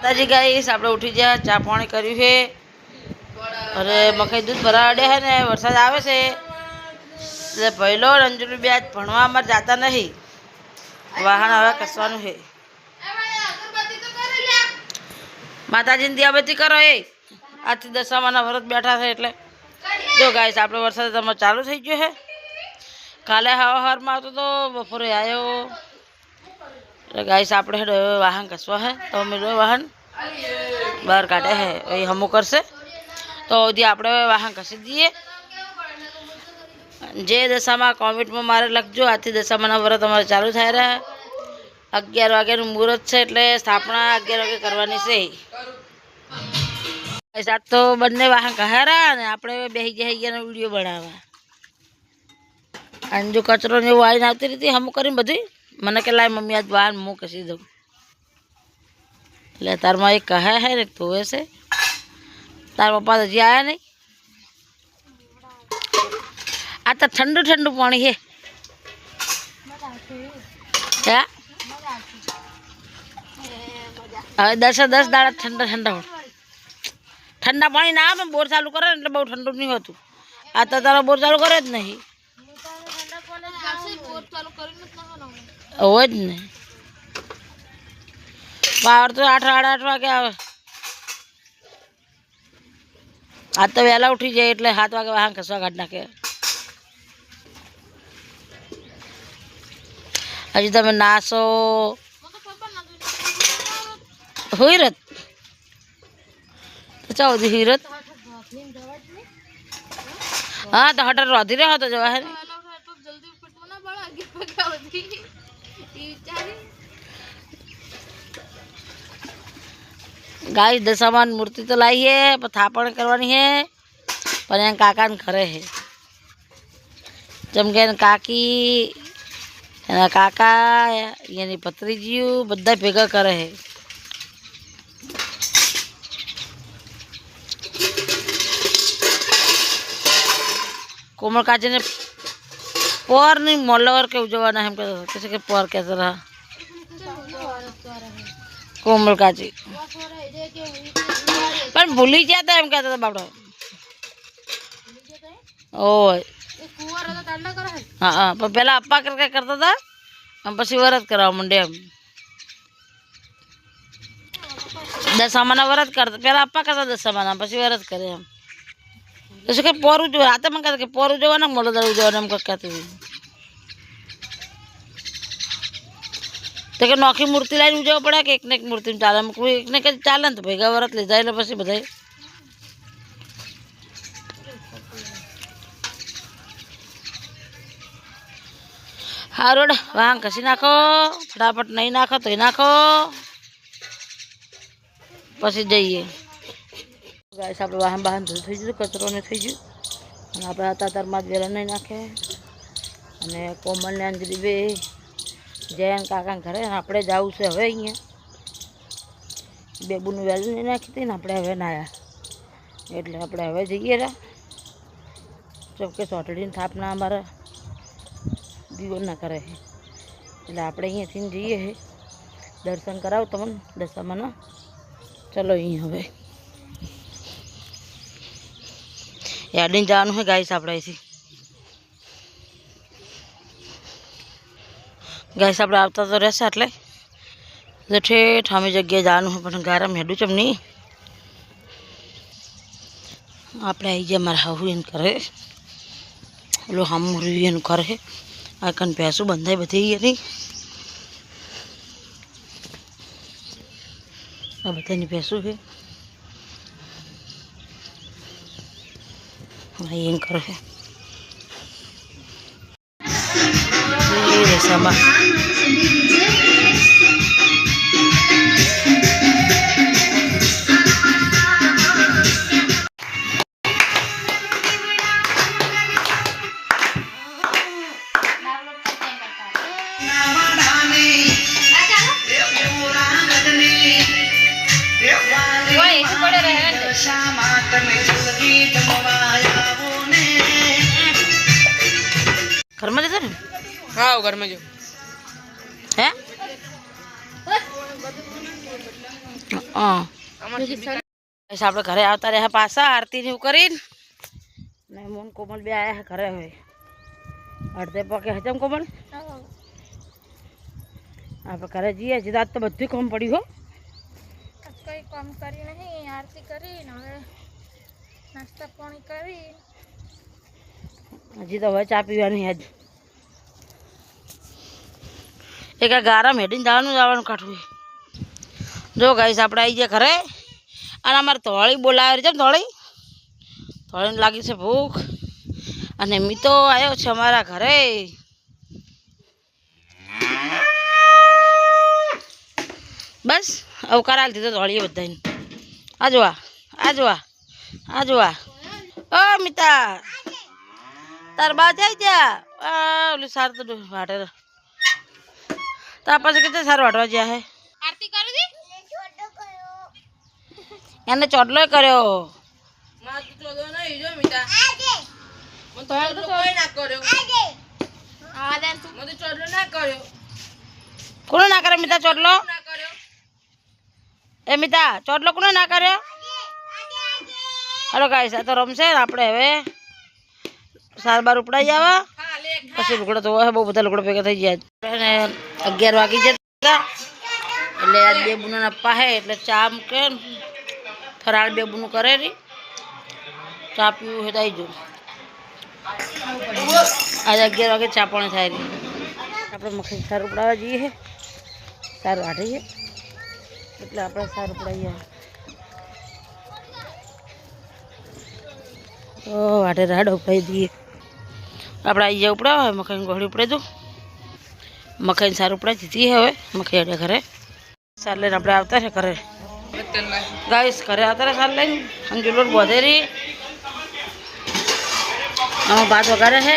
माताजी गाइस આપણે ઉઠી ગયા, ચા પાણી કર્યું છે અને મકાઈ દૂધ ભરાવા ડે છે ને વરસાદ આવે છે એટલે પહેલો રંજુલી બે આજ ભણવા અમાર જાતા નહીં, વાહન હવે કસવાનું છે। માતાજીની દિયાબત્તી કરો એ આજથી દશામાના વ્રત બેઠા છે એટલે જો ગાઈસ આપણે વરસાદ તમારે ચાલુ થઈ ગયો છે। કાલે હવારમાં આવતો તો બપોરે આવ્યો એટલે ગાઈસ આપણે વાહન કસવા है तो मेरे वाहन बहार काटे है वही हम करसे तो यदि આપણે વાહન કસી દઈએ। જે દશામાં કોમેન્ટમાં મારે લખજો, આથી દશામાના વ્રત અમારે ચાલુ થઈ રહ્યા। 11 વાગ્યાનું મુહૂર્ત છે એટલે સ્થાપના 11 વાગે કરવાની છે। આજ તો બંને વાહન કહારા અને આપણે બેહી ગયા વિડીયો બનાવવા અને જો કચરો ને એવું આવીને આવતી રીતે હમ કરીને બધી મને કે લાય મમ્મી આજ વાહન હું કસી દઉં એટલે તારમાં એક કહે है ને તો ऐसे तार पप्पा तो जी आया नहीं। आ तो ठंडू ठंडू पानी है क्या હવે 10 દાડા ઠંડા ઠંડા ઠંડા પાણી ના આવે બોર ચાલુ કરે એટલે બહુ ઠંડુ નહીં હોતું। આ તો તારો બોર ચાલુ કરે જ નહીં હોય જ ને। પાવર તો 8 સાડા 8 વાગે આવે। आज तो वहेला उठी जाए એટલે 7 वागे वाहन कसवा काढ नाखे। हजी तमे नासो हुईरत तो चाहो दी हुईरत हाँ तो हटर रोधी रहे हो तो जवा है गाइस दशामान मूर्ति तो लाई है पर थापण करवानी है पर यहाँ काका ने घरे है जमके काकी काका यानी पत्रीजी बदा भेगा करे है। कोमल काजी ने पोर नहीं मोलवर के उजवाना है कैसे के पोर कैसे रहा कोमल काजी पर भूली जाता है, कहता था बापड़ा ओ हाँ हाँ पर पहला अप्पा करके करता था हम पी व्रत कराओ मुंडे हम दशामाना व्रत करता पहला अप्पा करता दशामाना पी व्रत करे हम तो के पोरू जो आते मैं कहता कि पोरू जो ना मोलो दर उजवाना हम कहते थे तो कि नौखी मूर्ति लाइन उजवा पड़ा कि एक ने एक मूर्ति में चाले कोई एक ने चाले तो भेगा व्रत ले जाए पी बधाई हाँ रोड वहाँ कसी नाखो फटाफट नहीं नाखो तो नाखो पी जाइए। गाइस आप वाहन बहन धूल थी गયું कचरो नहीं थी गયું અને આપણે અત્યારમાં વેલા નહીં નાખે અને કોમલ ને અંજલી બે જયન કાકા ઘરે આપણે જવું છે હવે અહીંયા બેબુનું વેલું નહીં નાખી હતી ને આપણે હવે નાયા એટલે આપણે હવે જઈએ રા ચોકે સોટડીની થાપના અમારા દીવો ના કરે છે એટલે આપણે અહીંયાથી જઈએ છે દર્શન કરાવ તમને દશામાના। ચલો અહીં હવે याडी जान है गाइस आप गाइस आप आता तो रहसे एट ठेठ हमें जगह जान है पर गारा में हेडू चमनी आप आई जाए मारा हाहू इन करे लो हम इन करे आ कन पैसों बंधाई बधी नहीं आ बधाई पैसों है इन कर है sama घर में जैसे हाँ घर में जो है હા આપણે ઘરે આવતા રહ્યા પાછા આરતી ને એવું કરીને ને મોન કોમલ બે આયા ઘરે હવે અડધે પકે હજમ કોમલ આપણે ઘરે જઈએ સીધા તો બધું કામ પડ્યું હો કઈ કામ કરી નહીં આરતી કરી હવે નાસ્તા પાણી કરી હજી તો હવે ચા પીવાની આજ એક આ ગારા મેડીને જવાનું કાઢવું જો ગાઈસ આપણે આવી ગયા ઘરે અને અમારે ધોળી બોલાવે છે ધોળીને લાગી છે ભૂખ અને મીતો આવ્યો છે અમારા ઘરે બસ અવકારાલ દીધો ધોળીએ બધાને આ જોવા ઓ મિતા તાર બા જાય ત્યાં ઓલું સાર તો વાટે તાર પાસે કેટલે સાર વાટવા જ્યાં હે આરતી કરી દી એને ચોટલો કર્યો કોને ના કરે મિતા ચોટલો એ મિતા ચોટલો કોને ના કર્યો હાલો ગાઈસ આ તો રમશે ને આપણે હવે સાર બાર ઉપડાઈ આવે પછી લુગડો તો બહુ બધા લુગડો ભેગા થઈ ગયા 11 વાગી જતા એટલે આજ બે બુના પાહે એટલે ચા મૂકે ફરાળ બે બુનું કરે રી ચા પીવું હોય તો આવી જવું આજે 11 વાગે ચા પાણી થાય રહી આપણે મખી સાર ઉપડાવવા જઈએ સારું વાઢીએ એટલે આપણે સાર ઉપડાવીએ તો વાઢે રાડ ઉપાડી દઈએ આપણે આવી જાય ઉપડાવે મખાઈ ગોળી ઉપડે દઉં મખાઈ સાર ઉપડાવી દીધી હવે મખાઈ અડે ઘરે સાર લઈને આપણે આવતા છે ઘરે ગાઈસ ઘરે આવતા રહે સાર લઈને અંજુલોટ બોધેરી ભાત વઘારે છે